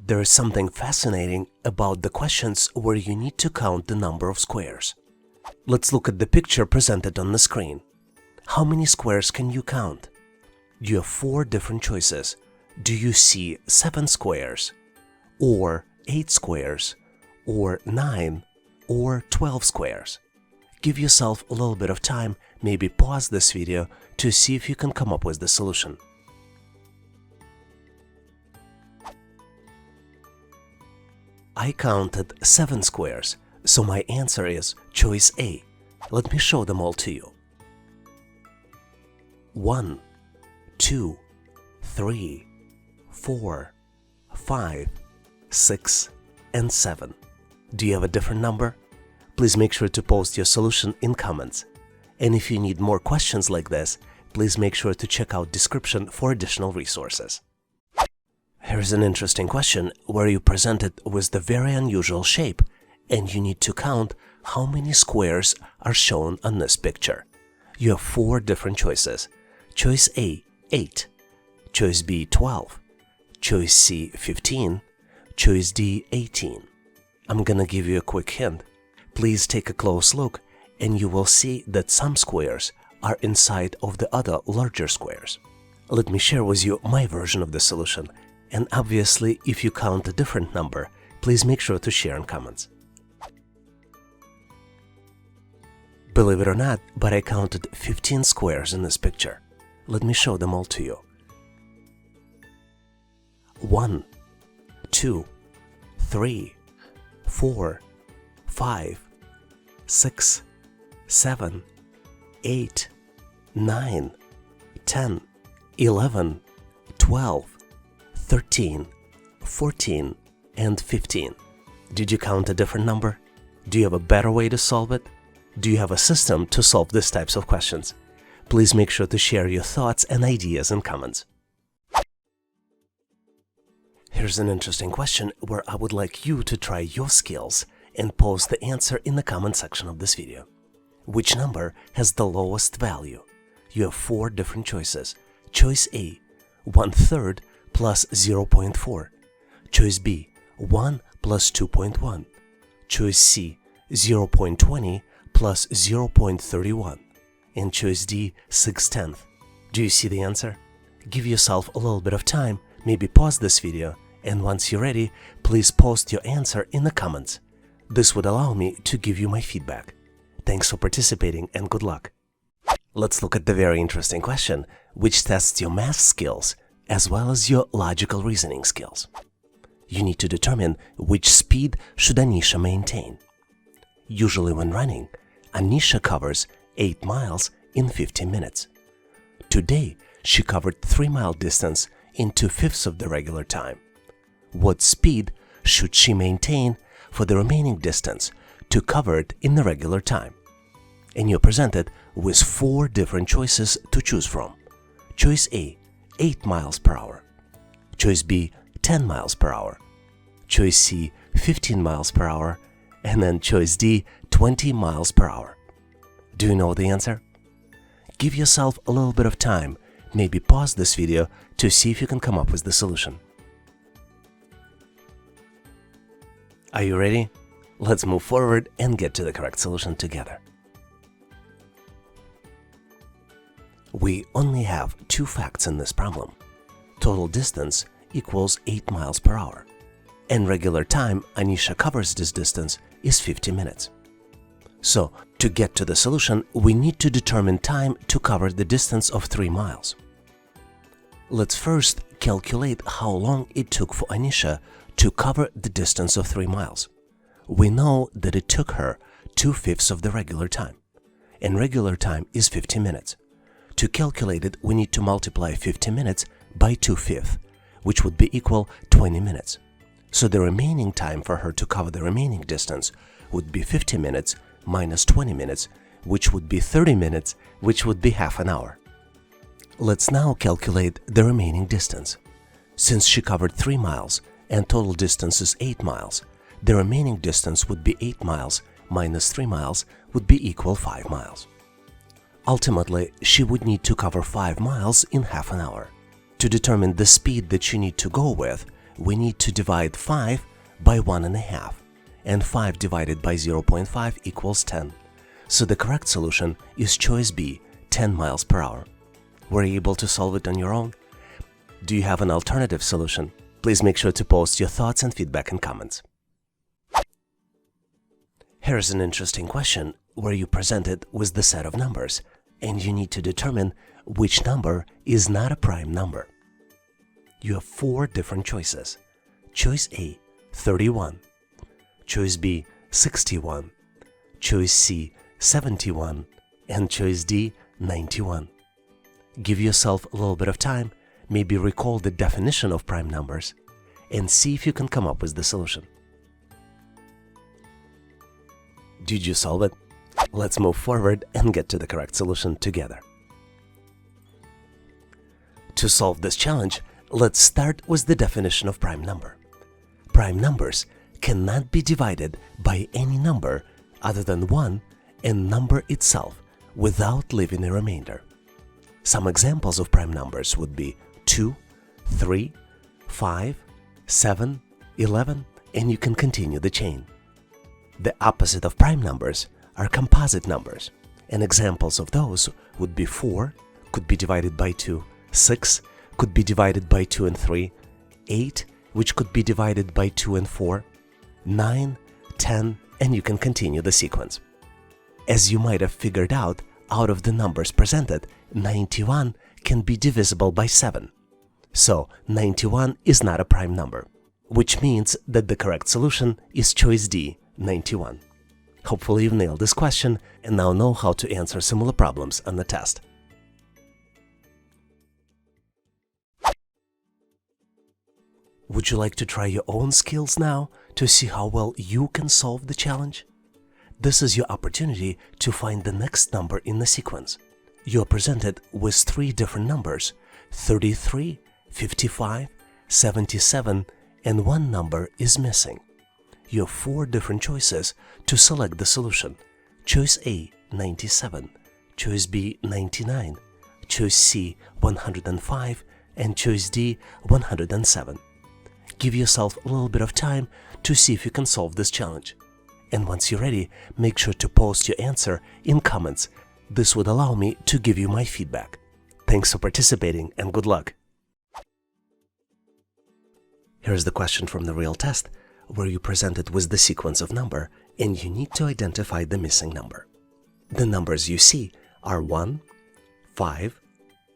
There is something fascinating about the questions where you need to count the number of squares. Let's look at the picture presented on the screen. How many squares can you count? You have 4 different choices. Do you see 7 squares, or 8 squares, or 9, or 12 squares? Give yourself a little bit of time, maybe pause this video to see if you can come up with the solution. I counted 7 squares, so my answer is choice A. Let me show them all to you. 1, 2, 3, 4, 5, 6, and 7. Do you have a different number? Please make sure to post your solution in comments. And if you need more questions like this, please make sure to check out description for additional resources. Here's an interesting question where you're presented with the very unusual shape, and you need to count how many squares are shown on this picture. You have 4 different choices. Choice A, 8. Choice B, 12. Choice C, 15. Choice D, 18. I'm gonna give you a quick hint. Please take a close look and you will see that some squares are inside of the other larger squares. Let me share with you my version of the solution, and obviously if you count a different number, please make sure to share in comments. Believe it or not, but I counted 15 squares in this picture. Let me show them all to you. 1, 2, 3, 4, 5, 6, 7, 8, 9, 10, 11, 12, 13, 14, and 15. Did you count a different number? Do you have a better way to solve it? Do you have a system to solve these types of questions? Please make sure to share your thoughts and ideas in comments. Here's an interesting question where I would like you to try your skills and post the answer in the comment section of this video. Which number has the lowest value? You have 4 different choices. Choice A, 1/3 plus 0.4. Choice B, 1 plus 2.1. Choice C, 0.20 plus 0.31. And choice D, 6/10. Do you see the answer? Give yourself a little bit of time, maybe pause this video, and once you're ready, please post your answer in the comments. This would allow me to give you my feedback. Thanks for participating and good luck. Let's look at the very interesting question, which tests your math skills as well as your logical reasoning skills. You need to determine which speed should Anisha maintain. Usually when running, Anisha covers 8 miles in 15 minutes. Today, she covered 3-mile distance in 2/5 of the regular time. What speed should she maintain for the remaining distance to cover it in the regular time? And you're presented with 4 different choices to choose from. Choice A, 8 miles per hour. Choice B, 10 miles per hour. Choice C, 15 miles per hour. And then choice D, 20 miles per hour. Do you know the answer? Give yourself a little bit of time, maybe pause this video to see if you can come up with the solution. Are you ready? Let's move forward and get to the correct solution together. We only have 2 facts in this problem. Total distance equals 8 miles per hour. And regular time Anisha covers this distance is 50 minutes. So, to get to the solution, we need to determine time to cover the distance of 3 miles. Let's first calculate how long it took for Anisha to cover the distance of 3 miles. We know that it took her 2/5 of the regular time, and regular time is 50 minutes. To calculate it, we need to multiply 50 minutes by 2/5, which would be equal 20 minutes. So the remaining time for her to cover the remaining distance would be 50 minutes minus 20 minutes, which would be 30 minutes, which would be half an hour. Let's now calculate the remaining distance. Since she covered 3 miles and total distance is 8 miles, the remaining distance would be 8 miles minus 3 miles would be equal 5 miles. Ultimately, she would need to cover 5 miles in half an hour. To determine the speed that you need to go with, we need to divide 5 by 1.5, and 5 divided by 0.5 equals 10. So the correct solution is choice B, 10 miles per hour. Were you able to solve it on your own? Do you have an alternative solution? Please make sure to post your thoughts and feedback in comments. Here's an interesting question where you presented with the set of numbers, and you need to determine which number is not a prime number. You have 4 different choices. Choice A, 31. Choice B, 61. Choice C, 71. And choice D, 91. Give yourself a little bit of time, maybe recall the definition of prime numbers, and see if you can come up with the solution. Did you solve it? Let's move forward and get to the correct solution together. To solve this challenge, let's start with the definition of prime number. Prime numbers cannot be divided by any number other than 1 and number itself without leaving a remainder. Some examples of prime numbers would be 2, 3, 5, 7, 11, and you can continue the chain. The opposite of prime numbers are composite numbers, and examples of those would be 4, could be divided by 2, 6, could be divided by 2 and 3, 8, which could be divided by 2 and 4, 9, 10, and you can continue the sequence. As you might have figured out of the numbers presented, 91 can be divisible by 7. So 91 is not a prime number, which means that the correct solution is choice D, 91. Hopefully you've nailed this question and now know how to answer similar problems on the test. Would you like to try your own skills now to see how well you can solve the challenge? This is your opportunity to find the next number in the sequence. You are presented with 3 different numbers, 33, 55, 77, and 1 number is missing. You have 4 different choices to select the solution. Choice A, 97, choice B, 99, choice C, 105, and choice D, 107. Give yourself a little bit of time to see if you can solve this challenge. And once you're ready, make sure to post your answer in comments. This would allow me to give you my feedback. Thanks for participating and good luck. Here's the question from the real test, where you presented with the sequence of number and you need to identify the missing number. The numbers you see are 1, 5,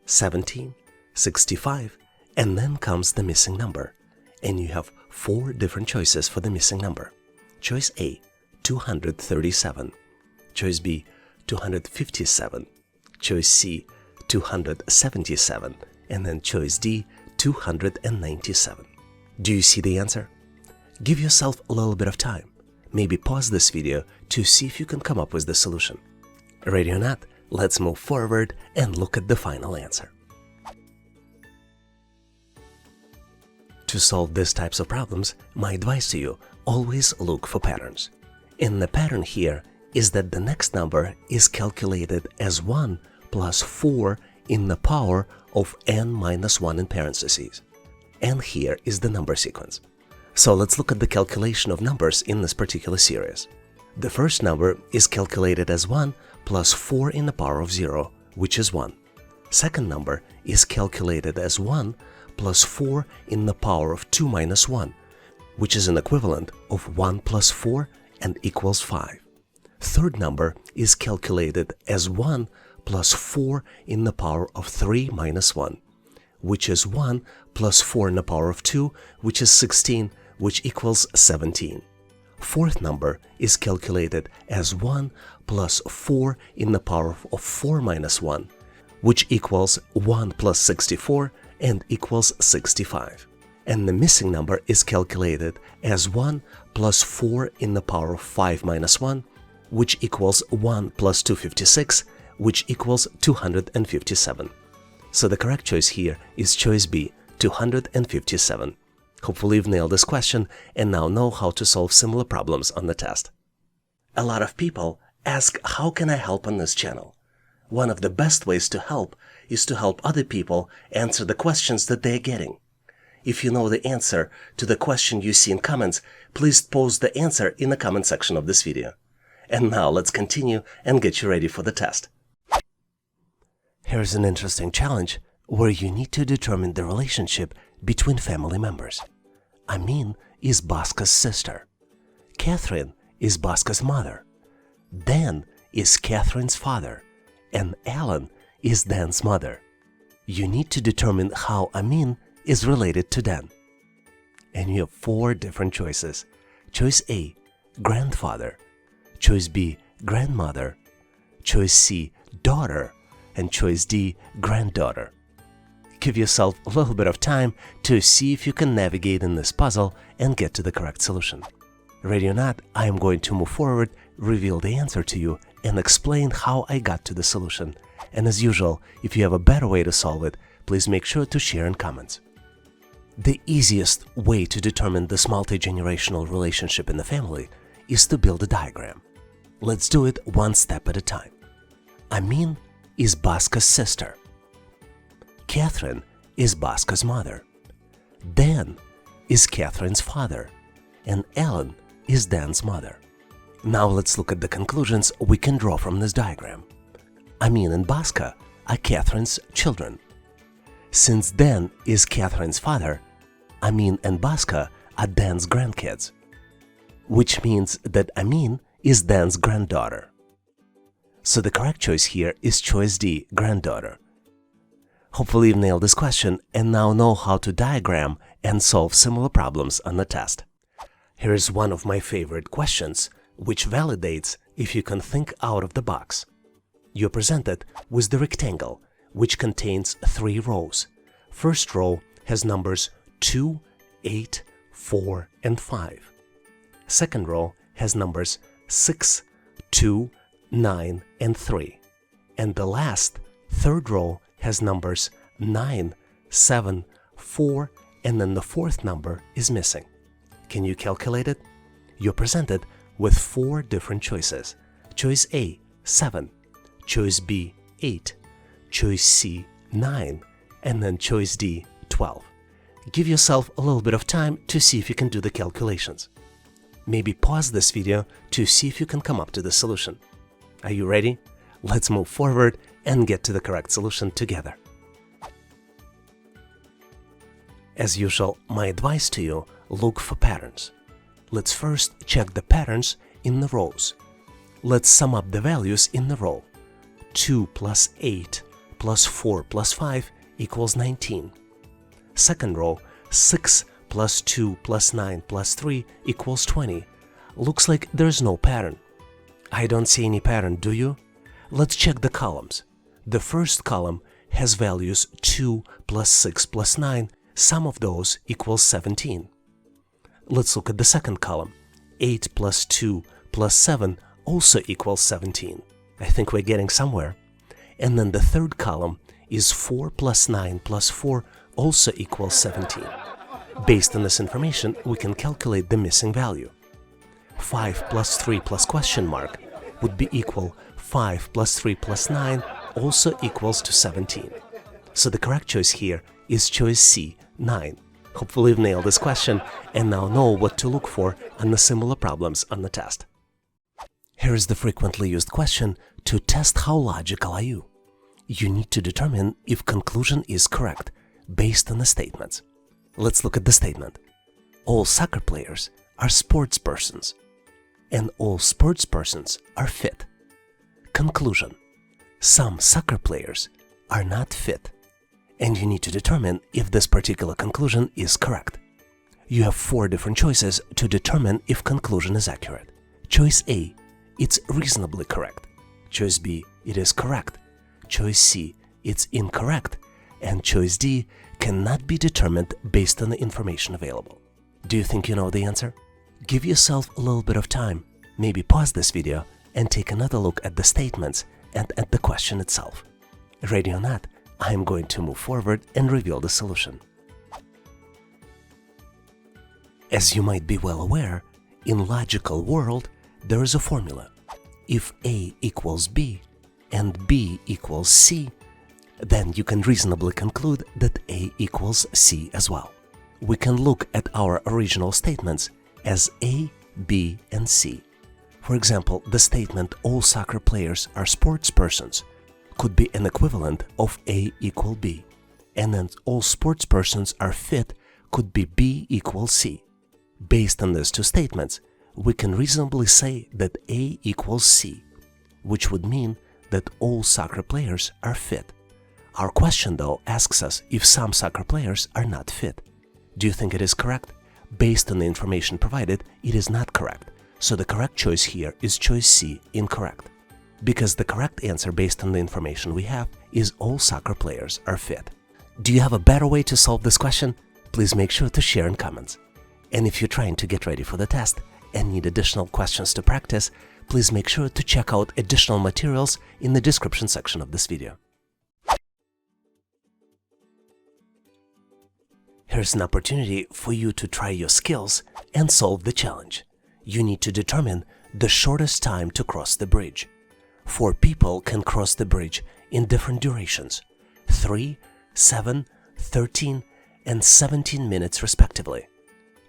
17, 65, and then comes the missing number. And you have 4 different choices for the missing number. Choice A, 237. Choice B, 257. Choice C, 277. And then choice D, 297. Do you see the answer? Give yourself a little bit of time. Maybe pause this video to see if you can come up with the solution. Ready or not, let's move forward and look at the final answer. To solve these types of problems, my advice to you, always look for patterns. And the pattern here is that the next number is calculated as 1 plus 4 in the power of n minus 1 in parentheses. And here is the number sequence. So let's look at the calculation of numbers in this particular series. The first number is calculated as 1 plus 4 in the power of 0, which is 1. Second number is calculated as 1 plus 4 in the power of 2 minus 1, which is an equivalent of 1 plus 4 and equals 5. Third number is calculated as 1 plus 4 in the power of 3 minus 1, which is 1 plus 4 in the power of 2, which is 16, which equals 17. Fourth number is calculated as 1 plus 4 in the power of 4 minus 1, which equals 1 plus 64 and equals 65. And the missing number is calculated as 1 plus 4 in the power of 5 minus 1, which equals 1 plus 256, which equals 257. So the correct choice here is choice B, 257. Hopefully you've nailed this question and now know how to solve similar problems on the test. A lot of people ask, how can I help on this channel? One of the best ways to help is to help other people answer the questions that they're getting. If you know the answer to the question you see in comments, please post the answer in the comment section of this video. And now let's continue and get you ready for the test. Here's an interesting challenge where you need to determine the relationship between family members. Amin is Bhaska's sister. Catherine is Bhaska's mother. Dan is Catherine's father. And Alan is Dan's mother. You need to determine how Amin is related to Dan. And you have 4 different choices. Choice A, grandfather. Choice B, grandmother. Choice C, daughter. And choice D, granddaughter. Give yourself a little bit of time to see if you can navigate in this puzzle and get to the correct solution. Ready or not, I am going to move forward, reveal the answer to you, and explain how I got to the solution. And as usual, if you have a better way to solve it, please make sure to share in comments. The easiest way to determine this multi-generational relationship in the family is to build a diagram. Let's do it one step at a time. Amin is Bhaska's sister. Catherine is Bhaska's mother. Dan is Catherine's father. And Alan is Dan's mother. Now let's look at the conclusions we can draw from this diagram. Amin and Bhaska are Catherine's children. Since Dan is Catherine's father, Amin and Bhaska are Dan's grandkids, which means that Amin is Dan's granddaughter. So the correct choice here is choice D, granddaughter. Hopefully you've nailed this question and now know how to diagram and solve similar problems on the test. Here is one of my favorite questions, which validates if you can think out of the box. You're presented with the rectangle, which contains 3 rows. First row has numbers 2, 8, 4, and 5. Second row has numbers 6, 2, 9, and 3. And the last, third row has numbers 9, 7, 4, and then the fourth number is missing. Can you calculate it? You're presented with 4 different choices. Choice A, 7. Choice B, 8. Choice C, 9. And then choice D, 12. Give yourself a little bit of time to see if you can do the calculations. Maybe pause this video to see if you can come up to the solution. Are you ready? Let's move forward and get to the correct solution together. As usual, my advice to you, look for patterns. Let's first check the patterns in the rows. Let's sum up the values in the row. 2 plus 8 plus 4 plus 5 equals 19. Second row, 6 plus 2 plus 9 plus 3 equals 20. Looks like there's no pattern. I don't see any pattern, do you? Let's check the columns. The first column has values 2 plus 6 plus 9. Sum of those equals 17. Let's look at the second column. 8 plus 2 plus 7 also equals 17. I think we're getting somewhere. And then the third column is 4 plus 9 plus 4 also equals 17. Based on this information, we can calculate the missing value. 5 plus 3 plus question mark would be equal 5 plus 3 plus 9 also equals to 17. So the correct choice here is choice C, 9. Hopefully you've nailed this question and now know what to look for on the similar problems on the test. Here is the frequently used question to test how logical are you. You need to determine if conclusion is correct based on the statements. Let's look at the statement. All soccer players are sports persons, and all sports persons are fit. Conclusion. Some soccer players are not fit, and you need to determine if this particular conclusion is correct. You have 4 different choices to determine if conclusion is accurate. Choice A, it's reasonably correct. Choice B, it is correct. Choice C, it's incorrect. And choice D cannot be determined based on the information available. Do you think you know the answer? Give yourself a little bit of time. Maybe pause this video and take another look at the statements and at the question itself. Ready or not, I am going to move forward and reveal the solution. As you might be well aware, in logical world, there is a formula. If A equals B and B equals C, then you can reasonably conclude that A equals C as well. we can look at our original statements as A, B, and C. For example, the statement all soccer players are sports persons could be an equivalent of A equal B, and then all sports persons are fit could be B equals C. Based on these two statements, we can reasonably say that A equals C, which would mean that all soccer players are fit. Our question, though, asks us if some soccer players are not fit. Do you think it is correct? Based on the information provided, it is not correct. So the correct choice here is choice C, incorrect. Because the correct answer based on the information we have is all soccer players are fit. Do you have a better way to solve this question? Please make sure to share in comments. And if you're trying to get ready for the test and need additional questions to practice, please make sure to check out additional materials in the description section of this video. Here's an opportunity for you to try your skills and solve the challenge. You need to determine the shortest time to cross the bridge. 4 people can cross the bridge in different durations: 3, 7, 13, and 17 minutes respectively.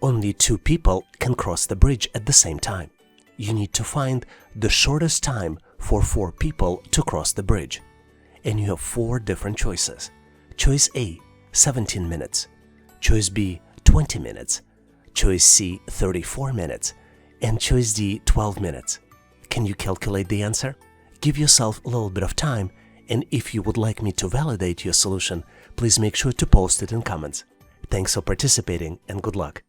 Only 2 people can cross the bridge at the same time. You need to find the shortest time for 4 people to cross the bridge. And you have 4 different choices. Choice A, 17 minutes. Choice B, 20 minutes. Choice C, 34 minutes. And choice D, 12 minutes. Can you calculate the answer? Give yourself a little bit of time, and if you would like me to validate your solution, please make sure to post it in comments. Thanks for participating and good luck.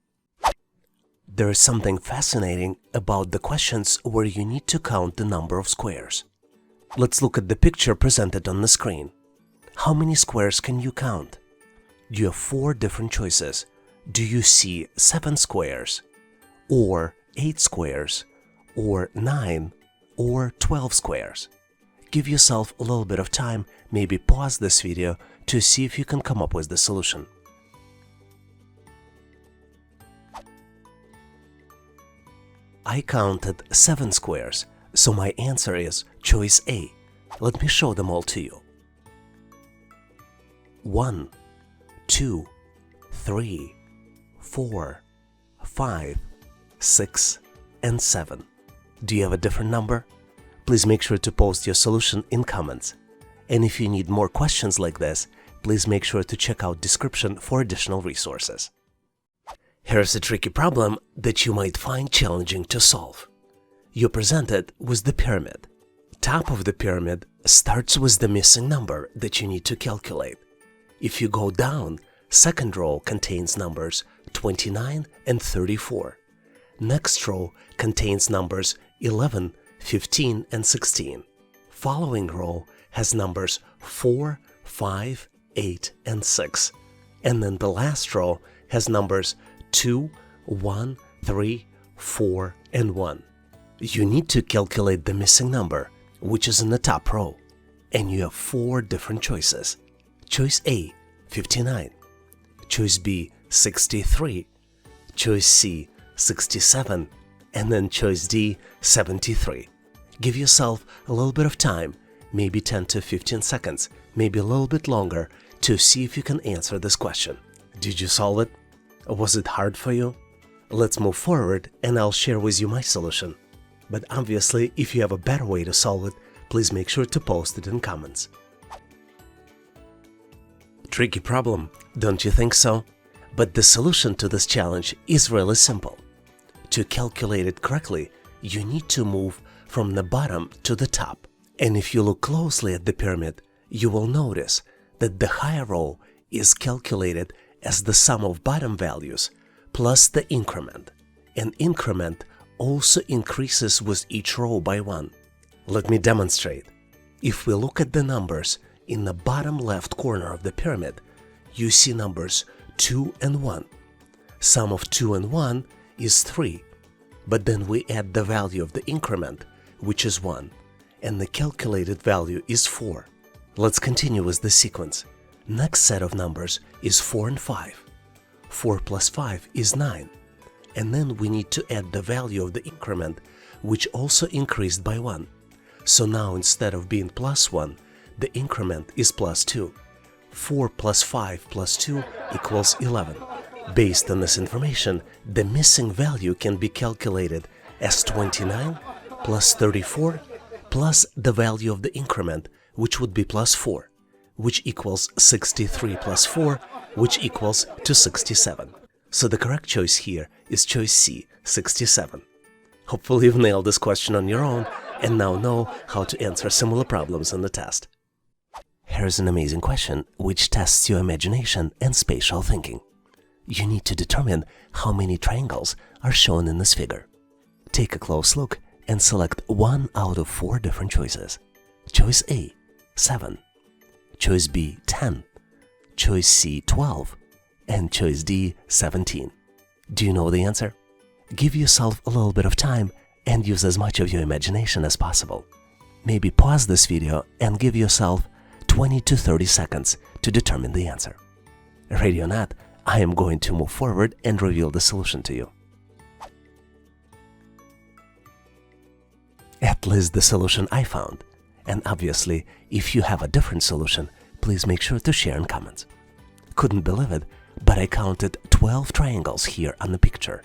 There is something fascinating about the questions where you need to count the number of squares. Let's look at the picture presented on the screen. How many squares can you count? You have 4 different choices. Do you see 7 squares, or 8 squares, or 9, or 12 squares? Give yourself a little bit of time, maybe pause this video to see if you can come up with the solution. I counted 7 squares, so my answer is choice A. Let me show them all to you. 1, 2, 3, 4, 5, 6, and 7. Do you have a different number? Please make sure to post your solution in comments. And if you need more questions like this, please make sure to check out description for additional resources. Here's a tricky problem that you might find challenging to solve. You're presented with the pyramid. Top of the pyramid starts with the missing number that you need to calculate. If you go down, second row contains numbers 29 and 34. Next row contains numbers 11, 15, and 16. Following row has numbers 4, 5, 8, and 6. And then the last row has numbers 2, 1, 3, 4, and 1. You need to calculate the missing number, which is in the top row. And you have 4 different choices. Choice A, 59. Choice B, 63. Choice C, 67. And then choice D, 73. Give yourself a little bit of time, maybe 10 to 15 seconds, maybe a little bit longer, to see if you can answer this question. Did you solve it? Was it hard for you? Let's move forward and I'll share with you my solution. But obviously, if you have a better way to solve it, please make sure to post it in comments. Tricky problem, don't you think so? But the solution to this challenge is really simple. To calculate it correctly, you need to move from the bottom to the top. And if you look closely at the pyramid, you will notice that the higher row is calculated as the sum of bottom values plus the increment. And increment also increases with each row by 1. Let me demonstrate. If we look at the numbers in the bottom left corner of the pyramid, you see numbers 2 and 1. Sum of 2 and 1 is 3, but then we add the value of the increment, which is 1, and the calculated value is 4. Let's continue with the sequence. Next set of numbers is 4 and 5. 4 plus 5 is 9. And then we need to add the value of the increment, which also increased by 1. So now instead of being plus 1, the increment is plus 2. 4 plus 5 plus 2 equals 11. Based on this information, the missing value can be calculated as 29 plus 34 plus the value of the increment, which would be plus 4, which equals 63 plus 4, which equals to 67. So the correct choice here is choice C, 67. Hopefully you've nailed this question on your own and now know how to answer similar problems on the test. Here's an amazing question which tests your imagination and spatial thinking. You need to determine how many triangles are shown in this figure. Take a close look and select one out of 4 different choices. Choice A, 7. Choice B, 10. Choice C, 12. And choice D, 17. Do you know the answer? Give yourself a little bit of time and use as much of your imagination as possible. Maybe pause this video and give yourself 20 to 30 seconds to determine the answer. Ready or not, I am going to move forward and reveal the solution to you. At least the solution I found. And obviously, if you have a different solution, please make sure to share in comments. Couldn't believe it, but I counted 12 triangles here on the picture.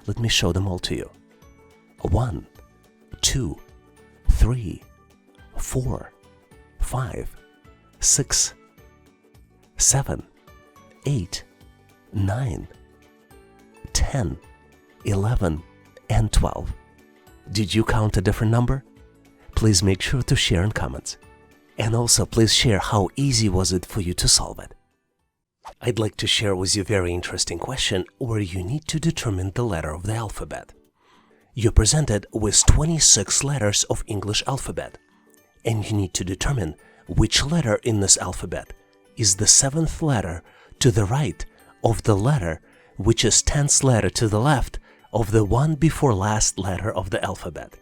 Let me show them all to you. 1, 2, 3, 4, 5, 6, 7, 8, 9, 10, 11, and 12. Did you count a different number? Please make sure to share in comments. And also please share how easy was it for you to solve it. I'd like to share with you a very interesting question where you need to determine the letter of the alphabet. You're presented with 26 letters of English alphabet, and you need to determine which letter in this alphabet is the 7th letter to the right of the letter which is 10th letter to the left of the one before last letter of the alphabet.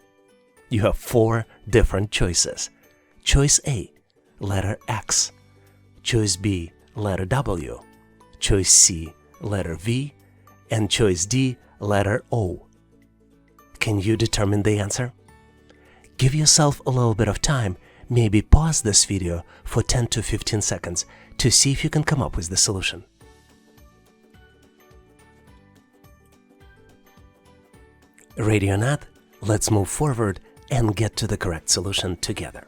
You have 4 different choices. Choice A, letter X. Choice B, letter W. Choice C, letter V. And choice D, letter O. Can you determine the answer? Give yourself a little bit of time, maybe pause this video for 10 to 15 seconds to see if you can come up with the solution. Ready or not, let's move forward and get to the correct solution together.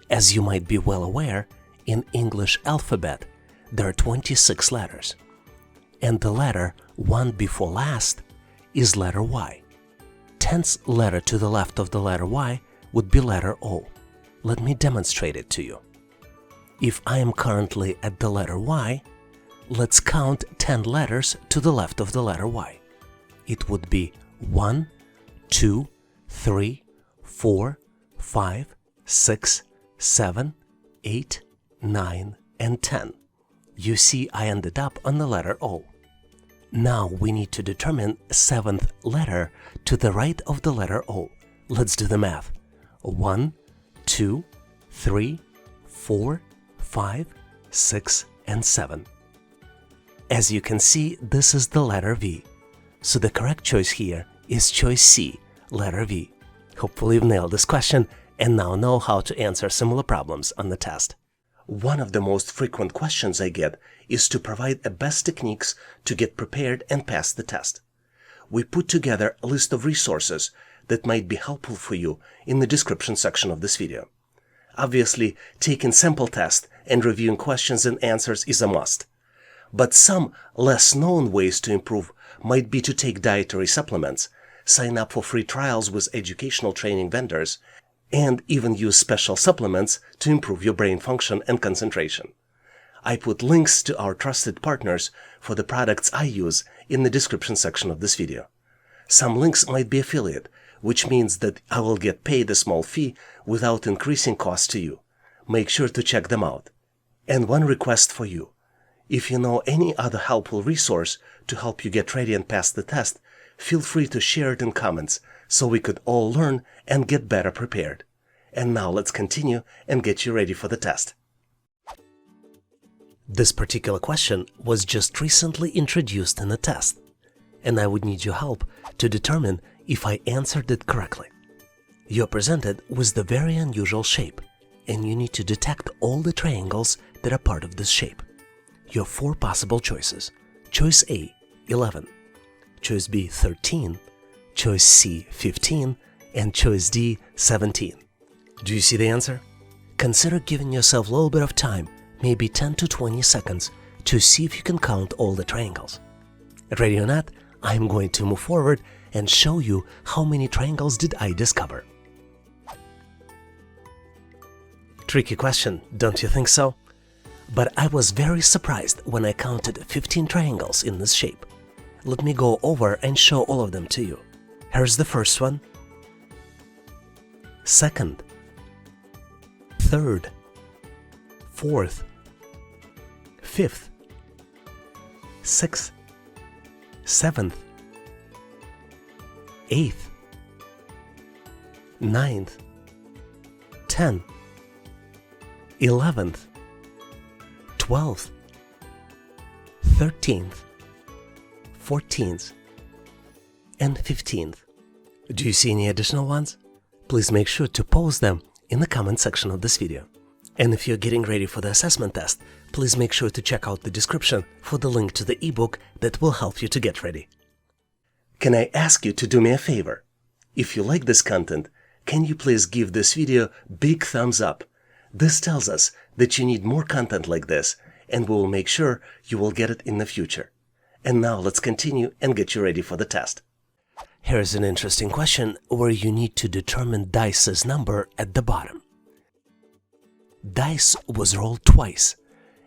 As you might be well aware, in English alphabet, there are 26 letters, and the letter one before last is letter Y. 10th letter to the left of the letter Y would be letter O. Let me demonstrate it to you. If I am currently at the letter Y, let's count 10 letters to the left of the letter Y. It would be 1, 2, 3, 4, 5, 6, 7, 8, 9, and 10. You see I ended up on the letter O. Now we need to determine 7th letter to the right of the letter O. Let's do the math. 1, 2, 3, 4, 5, 6, and 7. As you can see, this is the letter V. So the correct choice here is choice C, letter V. Hopefully you've nailed this question and now know how to answer similar problems on the test. One of the most frequent questions I get is to provide the best techniques to get prepared and pass the test. We put together a list of resources that might be helpful for you in the description section of this video. Obviously, taking sample tests and reviewing questions and answers is a must. But some less known ways to improve might be to take dietary supplements, sign up for free trials with educational training vendors, and even use special supplements to improve your brain function and concentration. I put links to our trusted partners for the products I use in the description section of this video. Some links might be affiliate, which means that I will get paid a small fee without increasing costs to you. Make sure to check them out. And one request for you. If you know any other helpful resource to help you get ready and pass the test, feel free to share it in comments so we could all learn and get better prepared. And now let's continue and get you ready for the test. This particular question was just recently introduced in the test, and I would need your help to determine if I answered it correctly. You're presented with the very unusual shape, and you need to detect all the triangles that are part of this shape. You have 4 possible choices. Choice A, 11. Choice B, 13. Choice C, 15. And choice D, 17. Do you see the answer? Consider giving yourself a little bit of time, maybe 10 to 20 seconds, to see if you can count all the triangles. Ready or not, I'm going to move forward and show you how many triangles did I discover. Tricky question, don't you think so? But I was very surprised when I counted 15 triangles in this shape. Let me go over and show all of them to you. Here's the first one, second, third, fourth, fifth, sixth, seventh, eighth, ninth, 10th, 11th, 12th, 13th, 14th, and 15th. Do you see any additional ones? Please make sure to post them in the comment section of this video. And if you're getting ready for the assessment test, please make sure to check out the description for the link to the ebook that will help you to get ready. Can I ask you to do me a favor? If you like this content, can you please give this video a big thumbs up? This tells us that you need more content like this, and we will make sure you will get it in the future. And now let's continue and get you ready for the test. Here's an interesting question where you need to determine dice's number at the bottom. Dice was rolled twice,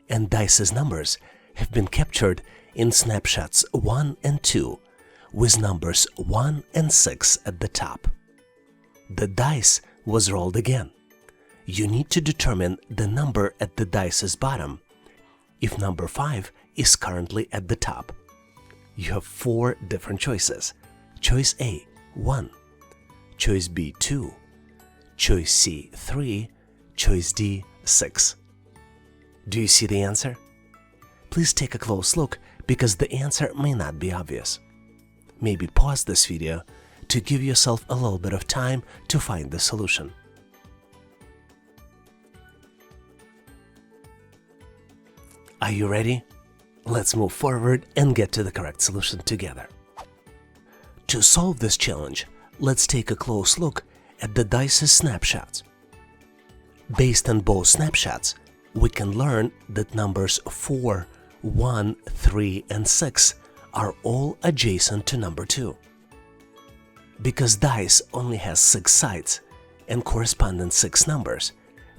and dice's numbers have been captured in snapshots 1 and 2, with numbers 1 and 6 at the top. The dice was rolled again. You need to determine the number at the dice's bottom if number 5 is currently at the top. You have 4 different choices. Choice A, 1. Choice B, 2. Choice C, 3. Choice D, 6. Do you see the answer? Please take a close look because the answer may not be obvious. Maybe pause this video to give yourself a little bit of time to find the solution. Are you ready? Let's move forward and get to the correct solution together. To solve this challenge, let's take a close look at the dice's snapshots. Based on both snapshots, we can learn that numbers 4, 1, 3, and 6 are all adjacent to number 2. Because dice only has 6 sides and corresponding 6 numbers,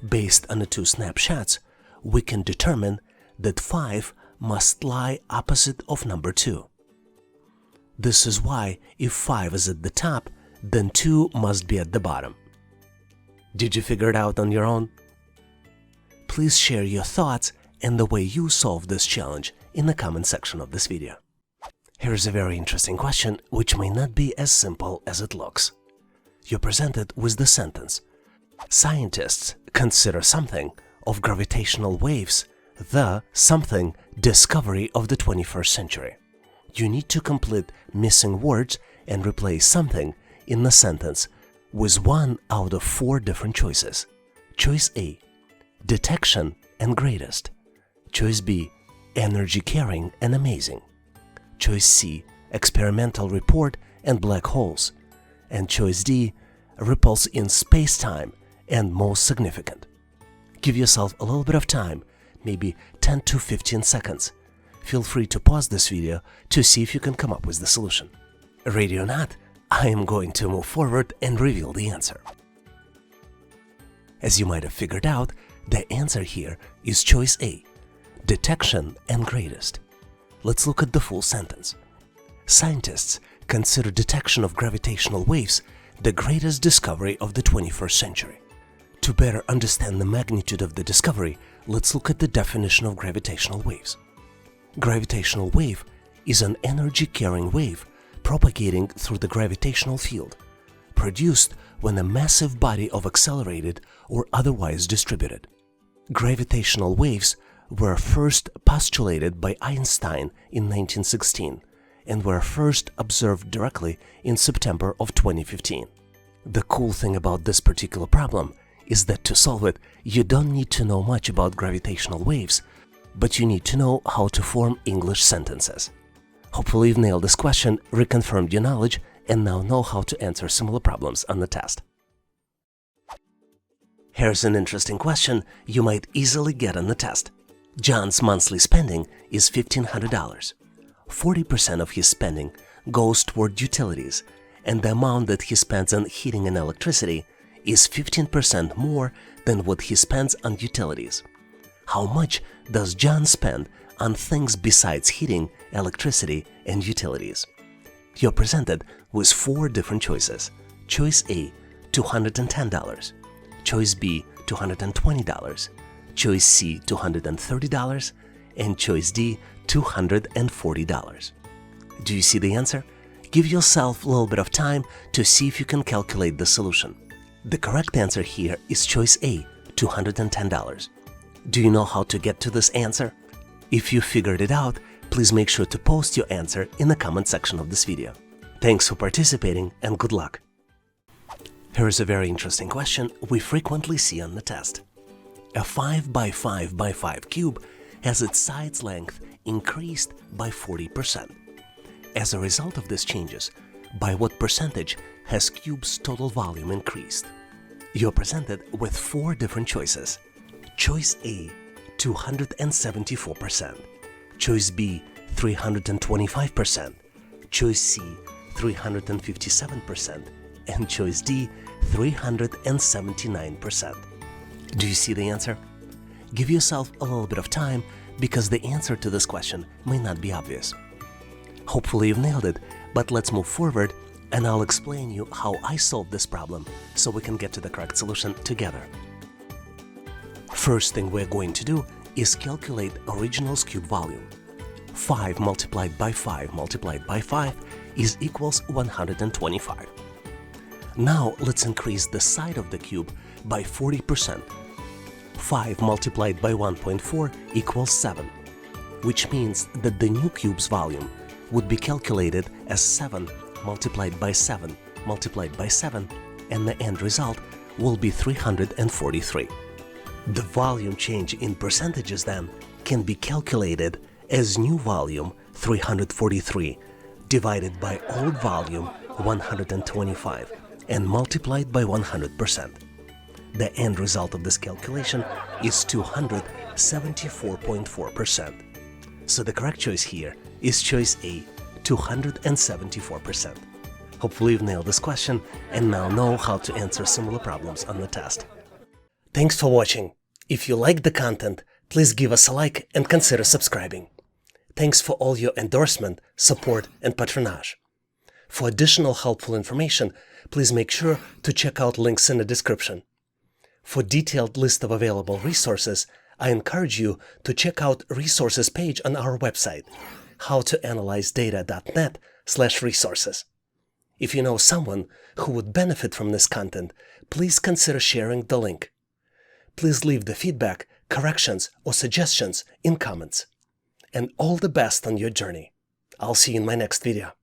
based on the 2 snapshots, we can determine that 5 must lie opposite of number 2. This is why if 5 is at the top, then 2 must be at the bottom. Did you figure it out on your own? Please share your thoughts and the way you solve this challenge in the comment section of this video. Here's a very interesting question which may not be as simple as it looks. You're presented with the sentence, scientists consider something of gravitational waves the something discovery of the 21st century. You need to complete missing words and replace something in the sentence with 1 out of 4 different choices. Choice A, detection and greatest. Choice B, energy carrying and amazing. Choice C, experimental report and black holes. And choice D, ripples in space-time and most significant. Give yourself a little bit of time, maybe 10 to 15 seconds. Feel free to pause this video to see if you can come up with the solution. Ready or not, I am going to move forward and reveal the answer. As you might have figured out, the answer here is choice A, detection and greatest. Let's look at the full sentence. Scientists consider detection of gravitational waves the greatest discovery of the 21st century. To better understand the magnitude of the discovery, let's look at the definition of gravitational waves. Gravitational wave is an energy-carrying wave propagating through the gravitational field, produced when a massive body of accelerated or otherwise distributed. Gravitational waves were first postulated by Einstein in 1916 and were first observed directly in September of 2015. The cool thing about this particular problem is that to solve it, you don't need to know much about gravitational waves, but you need to know how to form English sentences. Hopefully you've nailed this question, reconfirmed your knowledge, and now know how to answer similar problems on the test. Here's an interesting question you might easily get on the test. John's monthly spending is $1,500. 40% of his spending goes toward utilities, and the amount that he spends on heating and electricity is 15% more than what he spends on utilities. How much does John spend on things besides heating, electricity, and utilities? You're presented with 4 different choices. Choice A, $210. Choice B, $220. Choice C, $230. And choice D, $240. Do you see the answer? Give yourself a little bit of time to see if you can calculate the solution. The correct answer here is choice A, $210. Do you know how to get to this answer? If you figured it out, please make sure to post your answer in the comment section of this video. Thanks for participating and good luck! Here is a very interesting question we frequently see on the test. A 5 by 5 by 5 cube has its side's length increased by 40%. As a result of these changes, by what percentage has cube's total volume increased? You're presented with 4 different choices. Choice A, 274%. Choice B, 325%. Choice C, 357%. And choice D, 379%. Do you see the answer? Give yourself a little bit of time because the answer to this question may not be obvious. Hopefully you've nailed it, but let's move forward and I'll explain you how I solved this problem so we can get to the correct solution together. First thing we're going to do is calculate original's cube volume. 5 multiplied by 5 multiplied by 5 is equals 125. Now let's increase the side of the cube by 40%. 5 multiplied by 1.4 equals 7, which means that the new cube's volume would be calculated as 7 multiplied by 7 multiplied by 7, and the end result will be 343. The volume change in percentages then can be calculated as new volume 343 divided by old volume 125 and multiplied by 100%. The end result of this calculation is 274.4%. So the correct choice here is choice A, 274%. Hopefully you've nailed this question and now know how to answer similar problems on the test. Thanks for watching. If you liked the content, please give us a like and consider subscribing. Thanks for all your endorsement, support, and patronage. For additional helpful information, please make sure to check out links in the description. For detailed list of available resources, I encourage you to check out resources page on our website, howtoanalyzedata.net/resources. If you know someone who would benefit from this content, please consider sharing the link. Please leave the feedback, corrections, or suggestions in comments. And all the best on your journey. I'll see you in my next video.